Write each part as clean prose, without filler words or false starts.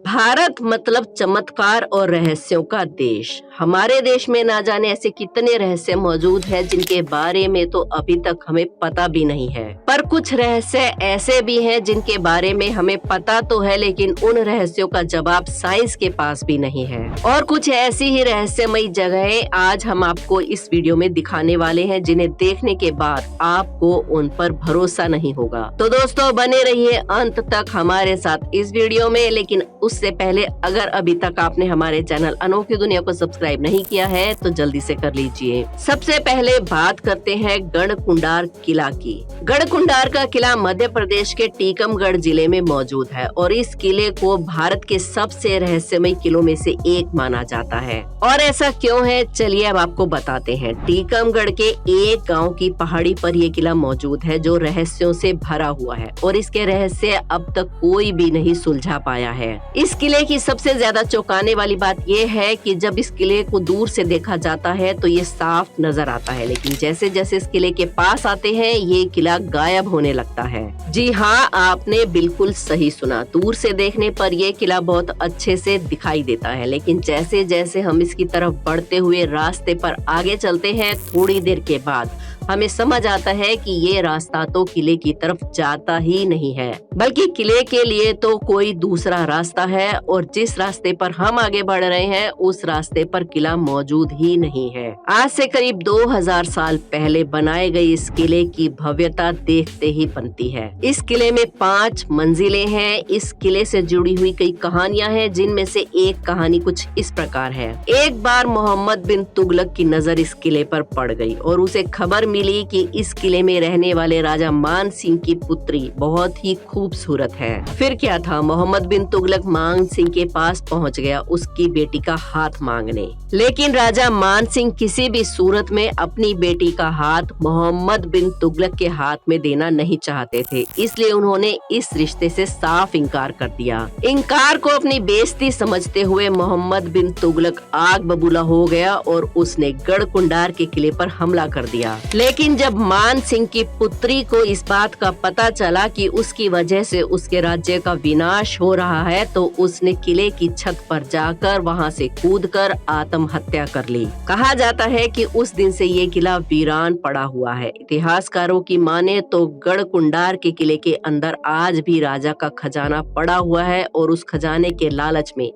भारत मतलब चमत्कार और रहस्यों का देश। हमारे देश में ना जाने ऐसे कितने रहस्य मौजूद हैं जिनके बारे में तो अभी तक हमें पता भी नहीं है। पर कुछ रहस्य ऐसे भी हैं जिनके बारे में हमें पता तो है, लेकिन उन रहस्यों का जवाब साइंस के पास भी नहीं है। और कुछ ऐसी ही रहस्यमयी जगहें आज हम आपको इस वीडियो में दिखाने वाले हैं, जिन्हें देखने के बाद आपको उन पर भरोसा नहीं होगा। तो दोस्तों बने रहिए अंत तक हमारे साथ इस वीडियो में। लेकिन उससे पहले अगर अभी तक आपने हमारे चैनल अनोखी दुनिया को सब्सक्राइब नहीं किया है तो जल्दी से कर लीजिए। सबसे पहले बात करते हैं गढ़कुंडार किला की। गढ़कुंडार का किला मध्य प्रदेश के टीकमगढ़ जिले में मौजूद है और इस किले को भारत के सबसे रहस्यमयी किलों में से एक माना जाता है। और ऐसा क्यों है, चलिए अब आपको बताते हैं। टीकमगढ़ के एक गांव की पहाड़ी पर यह किला मौजूद है जो रहस्यों से भरा हुआ है और इसके रहस्य अब तक कोई भी नहीं सुलझा पाया है। इस किले की सबसे ज्यादा चौंकाने वाली बात यह है कि जब इस किले को दूर से देखा जाता है तो ये साफ नजर आता है, लेकिन जैसे जैसे इस किले के पास आते हैं ये किला गायब होने लगता है। जी हाँ, आपने बिल्कुल सही सुना। दूर से देखने पर यह किला बहुत अच्छे से दिखाई देता है, लेकिन जैसे जैसे हम इसकी तरफ बढ़ते हुए रास्ते पर आगे चलते हैं, थोड़ी देर के बाद हमें समझ आता है कि ये रास्ता तो किले की तरफ जाता ही नहीं है, बल्कि किले के लिए तो कोई दूसरा रास्ता है और जिस रास्ते पर हम आगे बढ़ रहे हैं उस रास्ते पर किला मौजूद ही नहीं है। आज से करीब 2000 साल पहले बनाए गए इस किले की भव्यता देखते ही बनती है। इस किले में 5 मंजिलें हैं। इस किले से जुड़ी हुई कई कहानियां हैं, जिनमें से एक कहानी कुछ इस प्रकार है। एक बार मोहम्मद बिन तुगलक की नजर इस किले पर पड़ गई और उसे खबर मिली कि इस किले में रहने वाले राजा मान सिंह की पुत्री बहुत ही खूबसूरत है। फिर क्या था, मोहम्मद बिन तुगलक मान सिंह के पास पहुंच गया उसकी बेटी का हाथ मांगने। लेकिन राजा मान सिंह किसी भी सूरत में अपनी बेटी का हाथ मोहम्मद बिन तुगलक के हाथ में देना नहीं चाहते थे, इसलिए उन्होंने इस रिश्ते से साफ इनकार कर दिया। इनकार को अपनी बेइज्जती समझते हुए मोहम्मद बिन तुगलक आग बबूला हो गया और उसने गढ़कुंडार के किले पर हमला कर दिया। लेकिन जब मान सिंह की पुत्री को इस बात का पता चला कि उसकी वजह से उसके राज्य का विनाश हो रहा है, तो उसने किले की छत पर जाकर वहां से कूदकर आत्महत्या कर ली। कहा जाता है कि उस दिन से ये किला वीरान पड़ा हुआ है। इतिहासकारों की माने तो गढ़कुंडार के किले के अंदर आज भी राजा का खजाना पड़ा हुआ है और उस खजाने के लालच में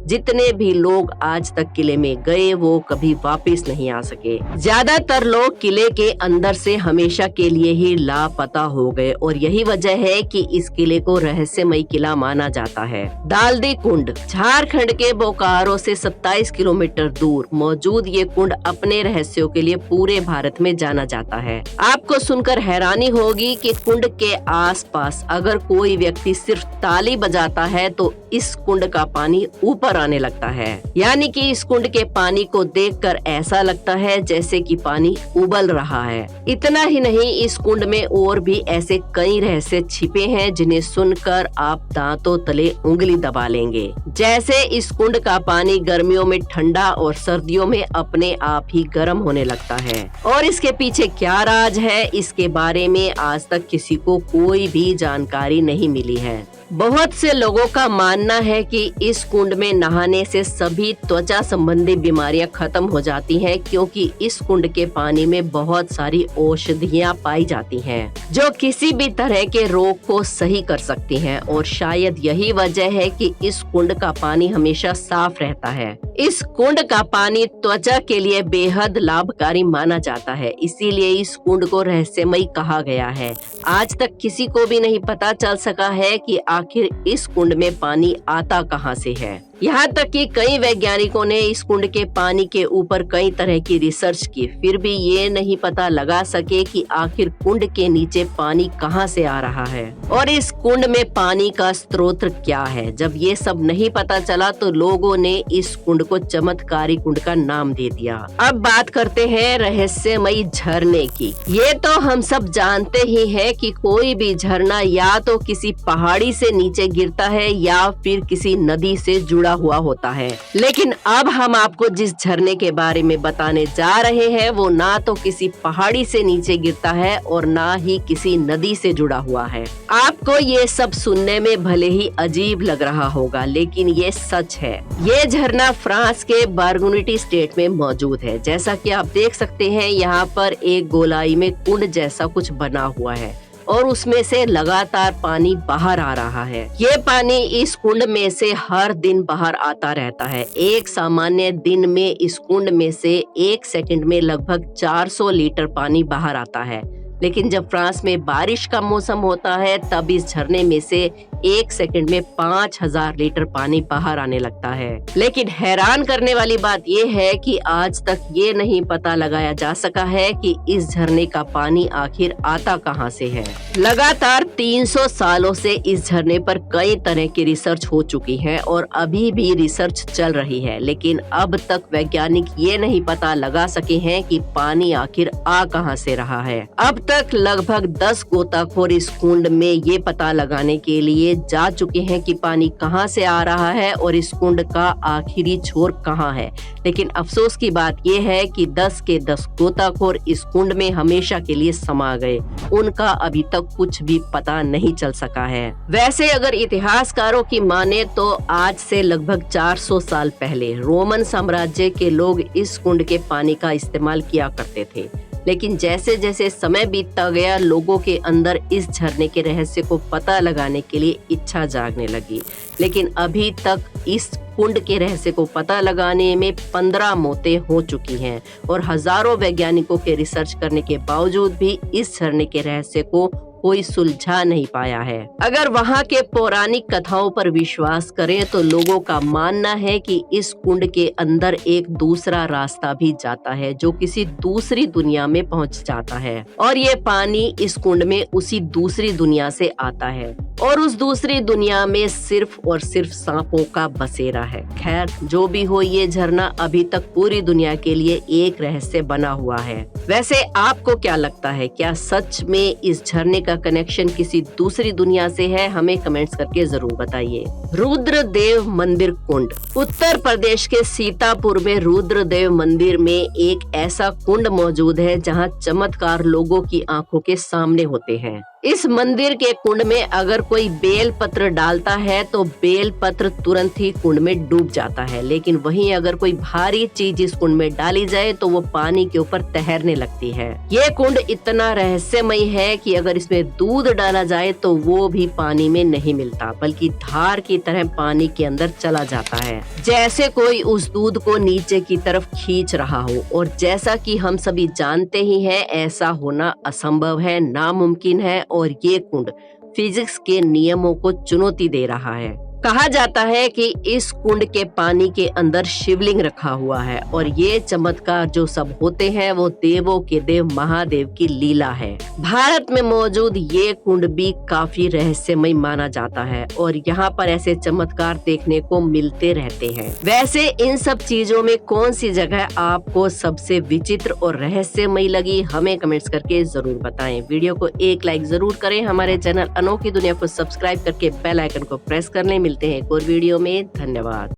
जितने भी लोग आज तक किले में गए वो कभी वापस नहीं आ सके। ज्यादातर लोग किले के अंदर से हमेशा के लिए ही लापता हो गए और यही वजह है कि इस किले को रहस्यमयी किला माना जाता है। दालदी कुंड झारखंड के बोकारो से 27 किलोमीटर दूर मौजूद ये कुंड अपने रहस्यों के लिए पूरे भारत में जाना जाता है। आपको सुनकर हैरानी होगी कि कुंड के आसपास अगर कोई व्यक्ति सिर्फ ताली बजाता है तो इस कुंड का पानी ऊपर आने लगता है। यानी कि इस कुंड के पानी को देखकर ऐसा लगता है जैसे कि पानी उबल रहा है। इतना ही नहीं, इस कुंड में और भी ऐसे कई रहस्य छिपे हैं जिन्हें सुनकर आप दांतों तले उंगली दबा लेंगे। जैसे इस कुंड का पानी गर्मियों में ठंडा और सर्दियों में अपने आप ही गर्म होने लगता है। और इसके पीछे क्या राज है, इसके बारे में आज तक किसी को कोई भी जानकारी नहीं मिली है। बहुत से लोगों का मानना है कि इस कुंड में नहाने से सभी त्वचा संबंधी बीमारियां खत्म हो जाती हैं, क्योंकि इस कुंड के पानी में बहुत सारी औषधियां पाई जाती हैं जो किसी भी तरह के रोग को सही कर सकती हैं। और शायद यही वजह है कि इस कुंड का पानी हमेशा साफ रहता है। इस कुंड का पानी त्वचा के लिए बेहद लाभकारी माना जाता है, इसीलिए इस कुंड को रहस्यमयी कहा गया है। आज तक किसी को भी नहीं पता चल सका है कि आखिर इस कुंड में पानी आता कहां से है। यहाँ तक कि कई वैज्ञानिकों ने इस कुंड के पानी के ऊपर कई तरह की रिसर्च की, फिर भी ये नहीं पता लगा सके कि आखिर कुंड के नीचे पानी कहाँ से आ रहा है और इस कुंड में पानी का स्रोत क्या है। जब ये सब नहीं पता चला तो लोगों ने इस कुंड को चमत्कारी कुंड का नाम दे दिया। अब बात करते हैं रहस्यमयी झरने की। ये तो हम सब जानते ही हैं कि कोई भी झरना या तो किसी पहाड़ी से नीचे गिरता है या फिर किसी नदी से जुड़ा लगा हुआ होता है। लेकिन अब हम आपको जिस झरने के बारे में बताने जा रहे हैं वो ना तो किसी पहाड़ी से नीचे गिरता है और ना ही किसी नदी से जुड़ा हुआ है। आपको ये सब सुनने में भले ही अजीब लग रहा होगा, लेकिन ये सच है। ये झरना फ्रांस के बारगुनिटी स्टेट में मौजूद है। जैसा कि आप देख सकते हैं, यहाँ पर एक गोलाई में कुंड जैसा कुछ बना हुआ है और उसमें से लगातार पानी बाहर आ रहा है। ये पानी इस कुंड में से हर दिन बाहर आता रहता है। एक सामान्य दिन में इस कुंड में से 1 सेकंड में लगभग 400 लीटर पानी बाहर आता है। लेकिन जब फ्रांस में बारिश का मौसम होता है तब इस झरने में से 1 सेकंड में 5000 लीटर पानी बाहर आने लगता है। लेकिन हैरान करने वाली बात यह है कि आज तक ये नहीं पता लगाया जा सका है कि इस झरने का पानी आखिर आता कहां से है। लगातार 300 सालों से इस झरने पर कई तरह की रिसर्च हो चुकी है और अभी भी रिसर्च चल रही है, लेकिन अब तक वैज्ञानिक ये नहीं पता लगा सके हैं कि पानी आखिर आ कहां से रहा है। अब तक लगभग 10 गोताखोर इस कुंड में ये पता लगाने के लिए जा चुके हैं कि पानी कहां से आ रहा है और इस कुंड का आखिरी छोर कहां है। लेकिन अफसोस की बात यह है कि 10 के 10 गोताखोर इस कुंड में हमेशा के लिए समा गए। उनका अभी तक कुछ भी पता नहीं चल सका है। वैसे अगर इतिहासकारों की माने तो आज से लगभग 400 साल पहले रोमन साम्राज्य के लोग इस कुंड के पानी का इस्तेमाल किया करते थे। लेकिन जैसे जैसे समय बीतता गया, लोगों के अंदर इस झरने के रहस्य को पता लगाने के लिए इच्छा जागने लगी। लेकिन अभी तक इस कुंड के रहस्य को पता लगाने में 15 मौतें हो चुकी हैं और हजारों वैज्ञानिकों के रिसर्च करने के बावजूद भी इस झरने के रहस्य को कोई सुलझा नहीं पाया है। अगर वहाँ के पौराणिक कथाओं पर विश्वास करें तो लोगों का मानना है कि इस कुंड के अंदर एक दूसरा रास्ता भी जाता है जो किसी दूसरी दुनिया में पहुँच जाता है और ये पानी इस कुंड में उसी दूसरी दुनिया से आता है और उस दूसरी दुनिया में सिर्फ और सिर्फ सांपों का बसेरा है। खैर, जो भी हो, ये झरना अभी तक पूरी दुनिया के लिए एक रहस्य बना हुआ है। वैसे आपको क्या लगता है, क्या सच में इस झरने का कनेक्शन किसी दूसरी दुनिया से है? हमें कमेंट्स करके जरूर बताइए। रुद्रदेव मंदिर कुंड। उत्तर प्रदेश के सीतापुर में रुद्रदेव मंदिर में एक ऐसा कुंड मौजूद है जहां चमत्कार लोगों की आंखों के सामने होते हैं। इस मंदिर के कुंड में अगर कोई बेल पत्र डालता है तो बेल पत्र तुरंत ही कुंड में डूब जाता है, लेकिन वहीं अगर कोई भारी चीज इस कुंड में डाली जाए तो वो पानी के ऊपर तैरने लगती है। ये कुंड इतना रहस्यमय है कि अगर इसमें दूध डाला जाए तो वो भी पानी में नहीं मिलता, बल्कि धार की तरह पानी के अंदर चला जाता है, जैसे कोई उस दूध को नीचे की तरफ खींच रहा हो। और जैसा कि हम सभी जानते ही हैं, ऐसा होना असंभव है, नामुमकिन है और ये कुंड फिजिक्स के नियमों को चुनौती दे रहा है। कहा जाता है कि इस कुंड के पानी के अंदर शिवलिंग रखा हुआ है और ये चमत्कार जो सब होते हैं वो देवों के देव महादेव की लीला है। भारत में मौजूद ये कुंड भी काफी रहस्यमय माना जाता है और यहाँ पर ऐसे चमत्कार देखने को मिलते रहते हैं। वैसे इन सब चीजों में कौन सी जगह आपको सबसे विचित्र और रहस्यमय लगी, हमें कमेंट्स करके जरूर बताएं। वीडियो को एक लाइक जरूर करें। हमारे चैनल अनोखी दुनिया को सब्सक्राइब करके बेल आइकन को प्रेस कर लें। मिलते हैं एक और वीडियो में। धन्यवाद।